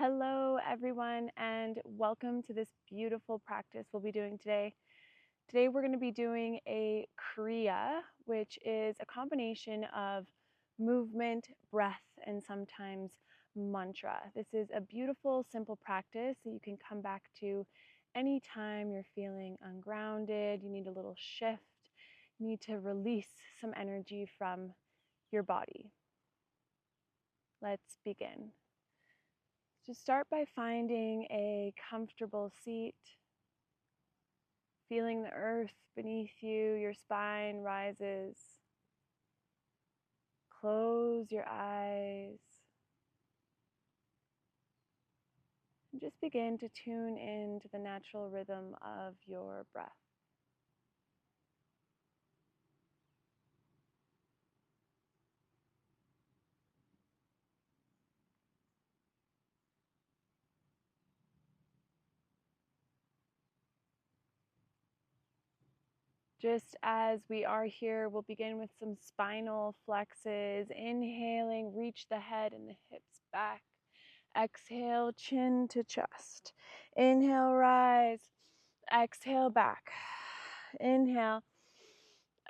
Hello, everyone, and welcome to this beautiful practice we'll be doing today. Today, we're going to be doing a Kriya, which is a combination of movement, breath, and sometimes mantra. This is a beautiful, simple practice that you can come back to anytime you're feeling ungrounded, you need a little shift, you need to release some energy from your body. Let's begin. Just start by finding a comfortable seat, feeling the earth beneath you, your spine rises. Close your eyes and just begin to tune into the natural rhythm of your breath. Just as we are here, we'll begin with some spinal flexes. Inhaling, reach the head and the hips back. Exhale, chin to chest. Inhale, rise. Exhale, back. Inhale,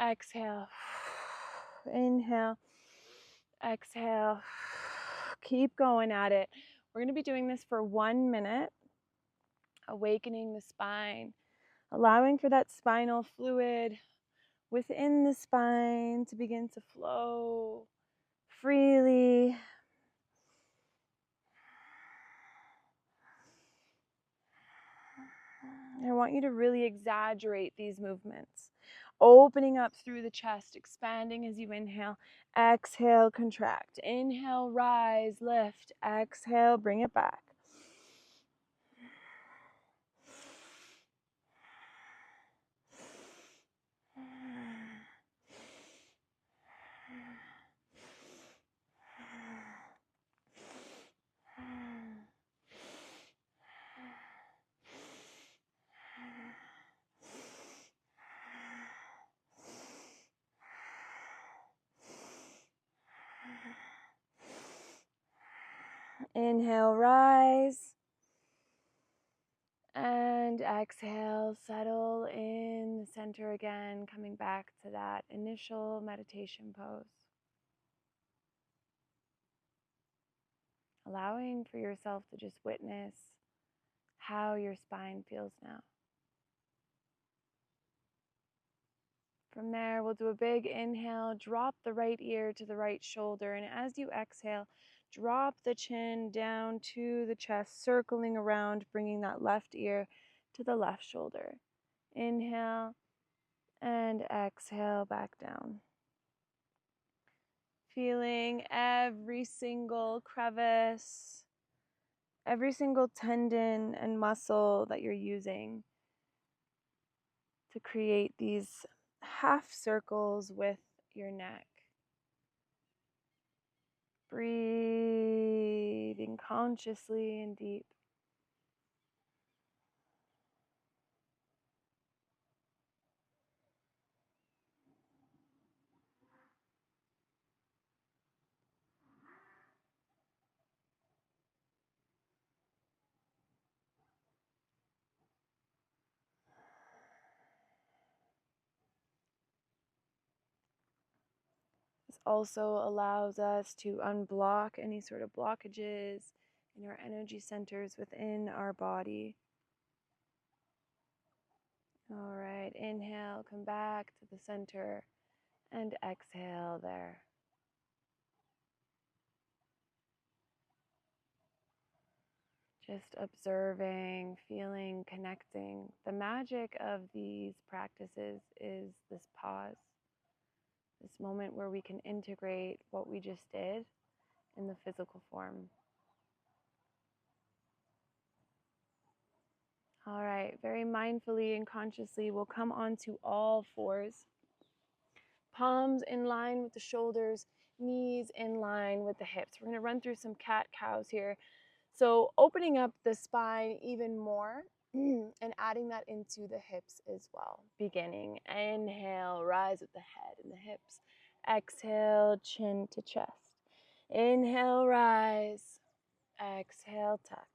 exhale. Inhale, exhale. Keep going at it. We're going to be doing this for 1 minute, awakening the spine, allowing for that spinal fluid within the spine to begin to flow freely. I want you to really exaggerate these movements, opening up through the chest, expanding as you inhale. Exhale, contract. Inhale, rise, lift. Exhale, bring it back. Inhale, rise. And exhale, settle in the center again, coming back to that initial meditation pose. Allowing for yourself to just witness how your spine feels now. From there, we'll do a big inhale, drop the right ear to the right shoulder, and as you exhale, drop the chin down to the chest, circling around, bringing that left ear to the left shoulder. Inhale and exhale back down. Feeling every single crevice, every single tendon and muscle that you're using to create these half circles with your neck. Breathing consciously and deep. This also allows us to unblock any sort of blockages in our energy centers within our body. All right, inhale, come back to the center, and exhale there. Just observing, feeling, connecting. The magic of these practices is this pause, this moment where we can integrate what we just did in the physical form. All right, very mindfully and consciously, we'll come onto all fours. Palms in line with the shoulders, knees in line with the hips. We're going to run through some cat-cows here. So opening up the spine even more and adding that into the hips as well. Beginning, inhale, rise with the head and the hips. Exhale, chin to chest. Inhale, rise. Exhale, tuck.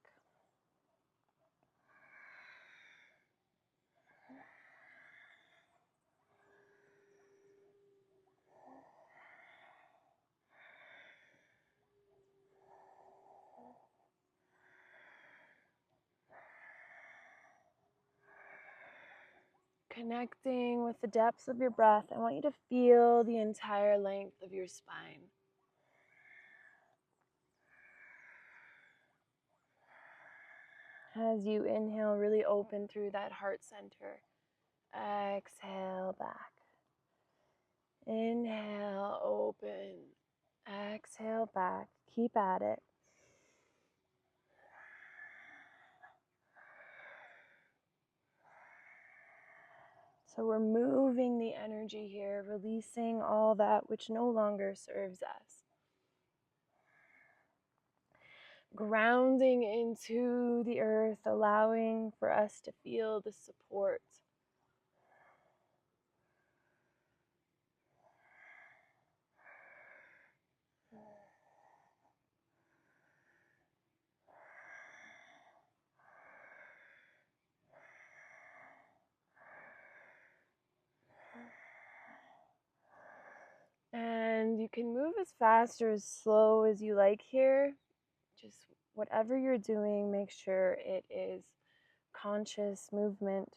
Connecting with the depths of your breath, I want you to feel the entire length of your spine. As you inhale, really open through that heart center. Exhale back. Inhale, open. Exhale back. Keep at it. So we're moving the energy here, releasing all that which no longer serves us. Grounding into the earth, allowing for us to feel the support. And you can move as fast or as slow as you like here. Just whatever you're doing, make sure it is conscious movement.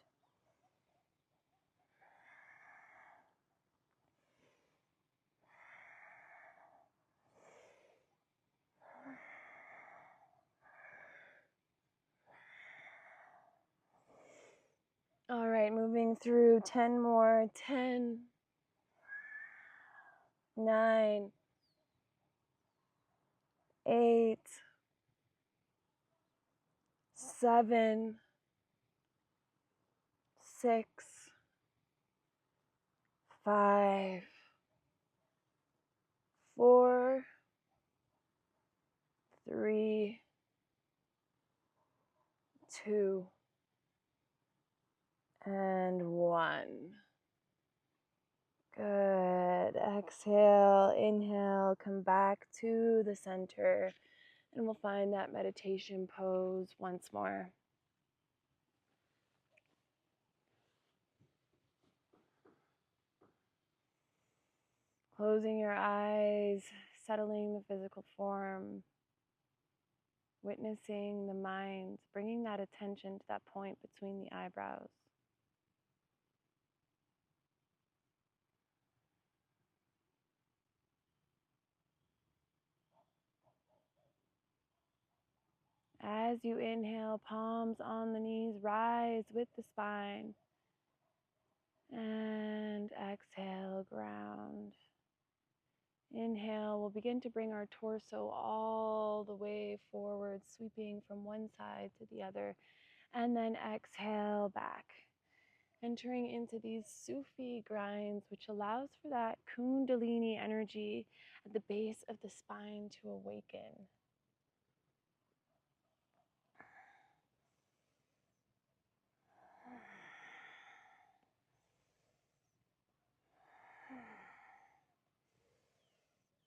All right, moving through 10 more. 10, 9, 8, 7, 6, 5, 4, 3, 2, and 1. Good. Exhale, inhale, come back to the center, and we'll find that meditation pose once more. Closing your eyes, settling the physical form, witnessing the mind, bringing that attention to that point between the eyebrows. As you inhale, palms on the knees, rise with the spine. And exhale, ground. Inhale, we'll begin to bring our torso all the way forward, sweeping from one side to the other. And then exhale back, entering into these Sufi grinds, which allows for that Kundalini energy at the base of the spine to awaken.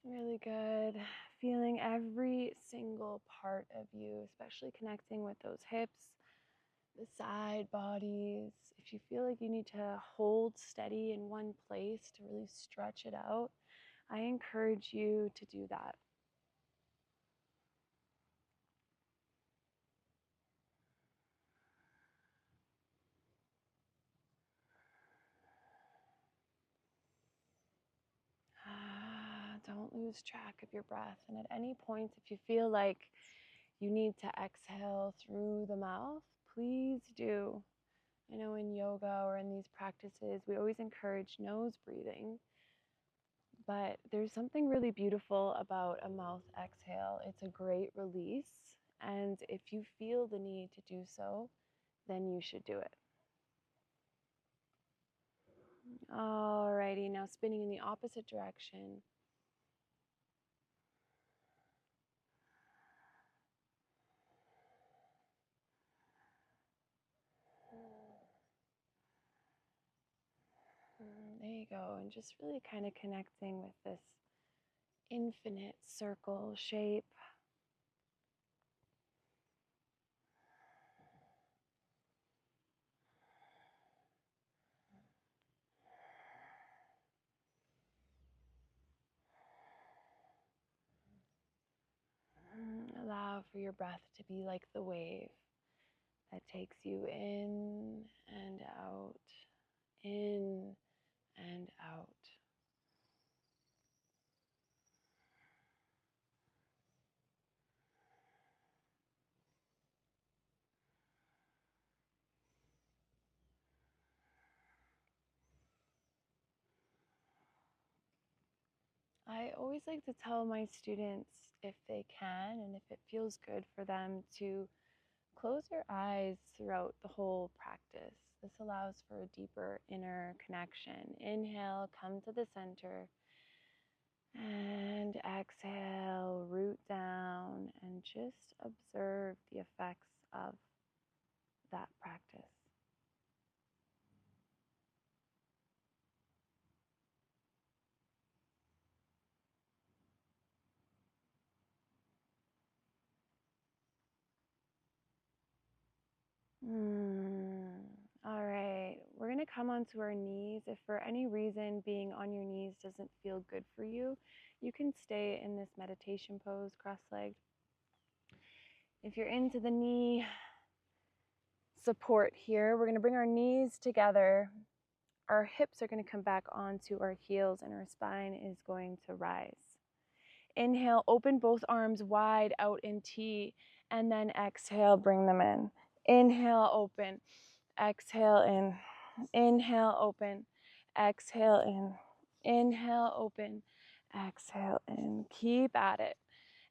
Really good. Feeling every single part of you, especially connecting with those hips, the side bodies. If you feel like you need to hold steady in one place to really stretch it out, I encourage you to do that. Don't lose track of your breath. And at any point, if you feel like you need to exhale through the mouth, please do. I know in yoga or in these practices, we always encourage nose breathing, but there's something really beautiful about a mouth exhale. It's a great release, and if you feel the need to do so, then you should do it. Alrighty, now spinning in the opposite direction. There you go, and just really kind of connecting with this infinite circle shape. allow for your breath to be like the wave that takes you in and out, in and out. I always like to tell my students, if they can and if it feels good for them, to close your eyes throughout the whole practice. This allows for a deeper inner connection. Inhale, come to the center, and exhale, root down, and just observe the effects of that practice. All right, we're going to come onto our knees. If for any reason being on your knees doesn't feel good for you, you can stay in this meditation pose, cross-legged. If you're into the knee support here, we're going to bring our knees together. Our hips are going to come back onto our heels and our spine is going to rise. Inhale, open both arms wide out in T, and then exhale, bring them in. Inhale, open. Exhale in. Inhale, open. Exhale in. Inhale, open. Exhale in. Keep at it.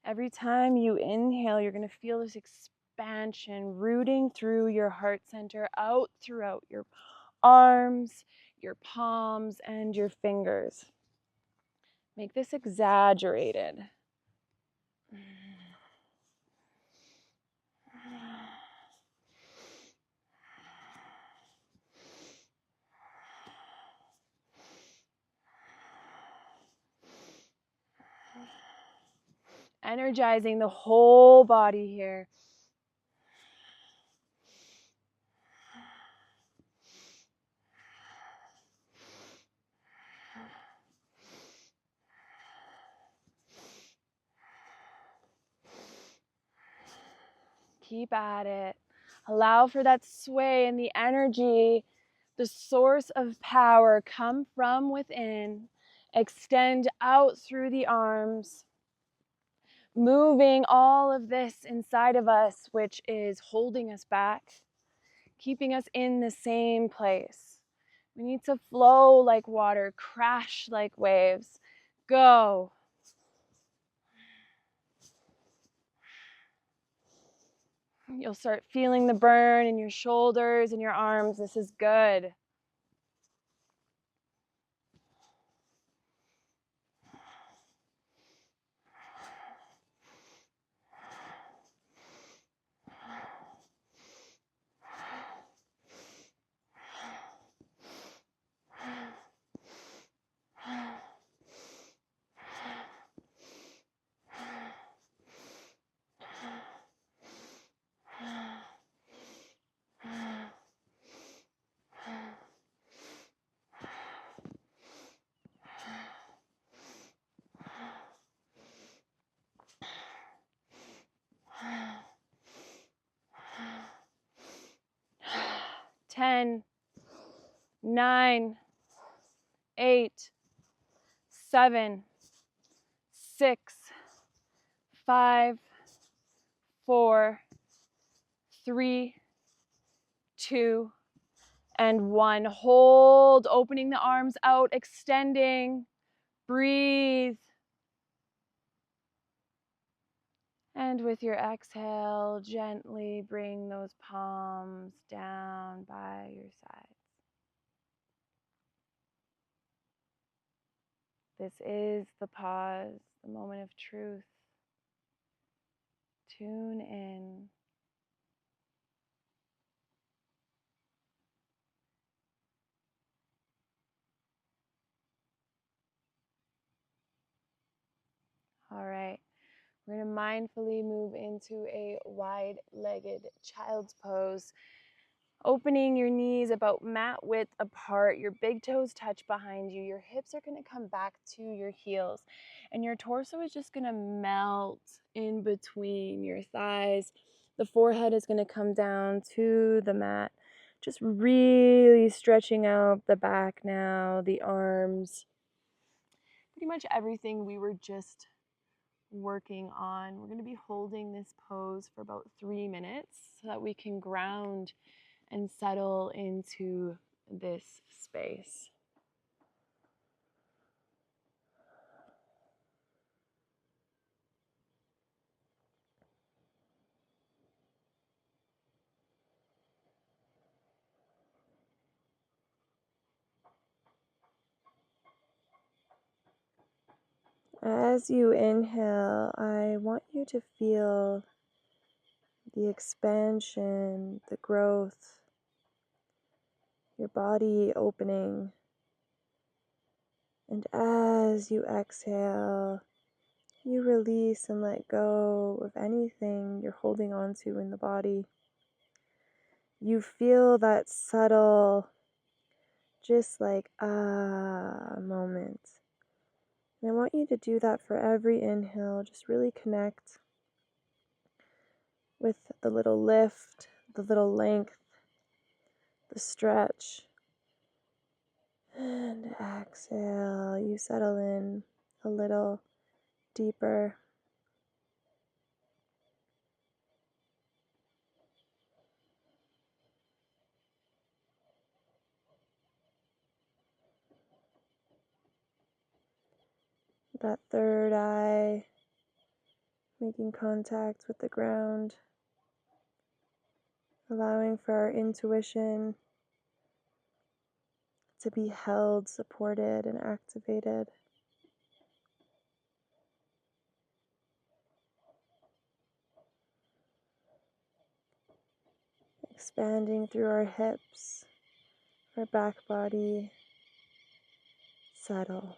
Every time you inhale, you're going to feel this expansion rooting through your heart center, out throughout your arms, your palms, and your fingers. Make this exaggerated. Energizing the whole body here. Keep at it. Allow for that sway and the energy, the source of power, come from within. Extend out through the arms, moving all of this inside of us, which is holding us back, keeping us in the same place. We need to flow like water, crash like waves. Go. You'll start feeling the burn in your shoulders and your arms. This is good. Ten, 9, 8, 7, 6, 5, 4, 3, 2, and 1. Hold, opening the arms out, extending. Breathe. And with your exhale, gently bring those palms down by your sides. This is the pause, the moment of truth. Tune in. All right. We're going to mindfully move into a wide-legged child's pose. Opening your knees about mat width apart, your big toes touch behind you, your hips are going to come back to your heels, and your torso is just going to melt in between your thighs. The forehead is going to come down to the mat, just really stretching out the back now, the arms, pretty much everything we were just working on. We're going to be holding this pose for about 3 minutes so that we can ground and settle into this space. As you inhale, I want you to feel the expansion, the growth, your body opening. And as you exhale, you release and let go of anything you're holding on to in the body. You feel that subtle, just like moment. And I want you to do that for every inhale. Just really connect with the little lift, the little length, the stretch. And exhale, you settle in a little deeper. That third eye making contact with the ground, allowing for our intuition to be held, supported, and activated. Expanding through our hips, our back body, settle.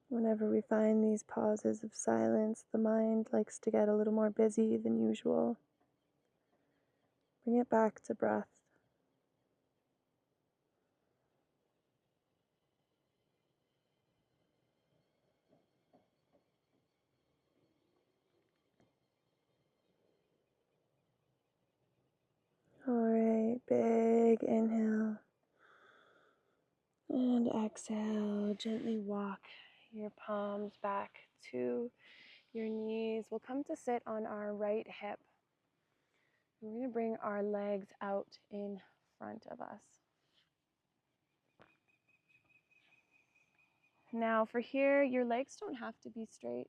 Whenever we find these pauses of silence, the mind likes to get a little more busy than usual. Bring it back to breath. All right, big inhale. And exhale, gently walk your palms back to your knees. We'll come to sit on our right hip. We're going to bring our legs out in front of us. Now for here, your legs don't have to be straight.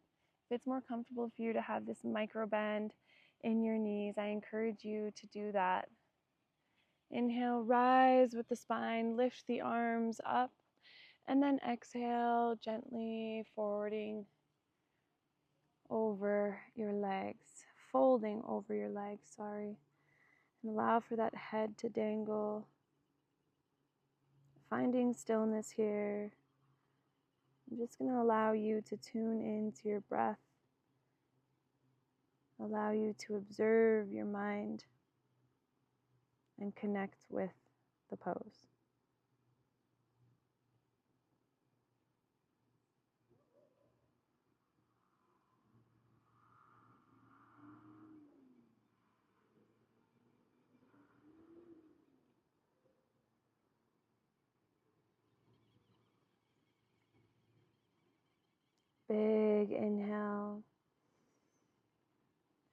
If it's more comfortable for you to have this micro bend in your knees, I encourage you to do that. Inhale, rise with the spine, lift the arms up, and then exhale, gently forwarding over your legs, folding over your legs, and allow for that head to dangle, finding stillness here. I'm just going to allow you to tune into your breath, allow you to observe your mind and connect with the pose. Big inhale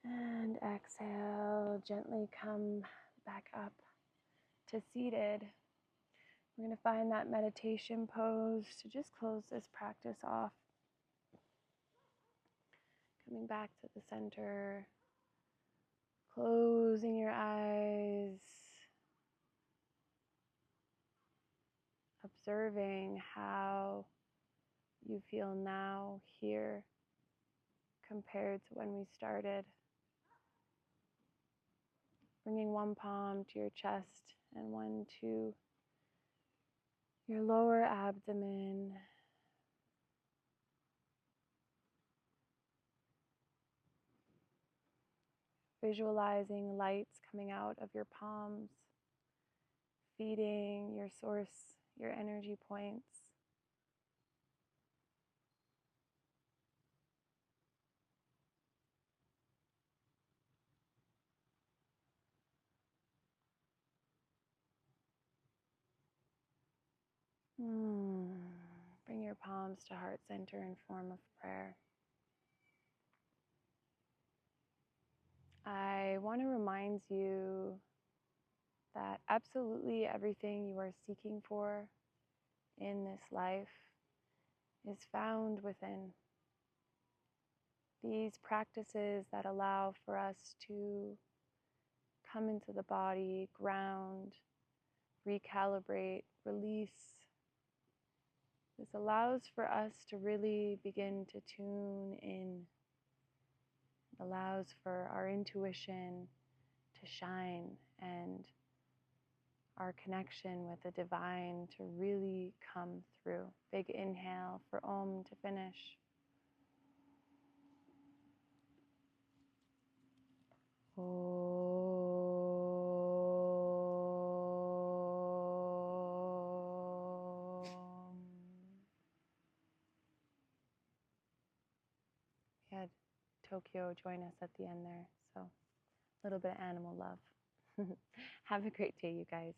and exhale. Gently come back up to seated. We're going to find that meditation pose to just close this practice off. Coming back to the center, closing your eyes, observing how you feel now here compared to when we started. Bringing one palm to your chest and one to your lower abdomen. Visualizing lights coming out of your palms, feeding your source, your energy points. Bring your palms to heart center in form of prayer. I want to remind you that absolutely everything you are seeking for in this life is found within. These practices that allow for us to come into the body, ground, recalibrate, release. This allows for us to really begin to tune in. It allows for our intuition to shine and our connection with the divine to really come through. Big inhale for Om to finish. We had Tokyo join us at the end there, so a little bit of animal love. Have a great day, you guys.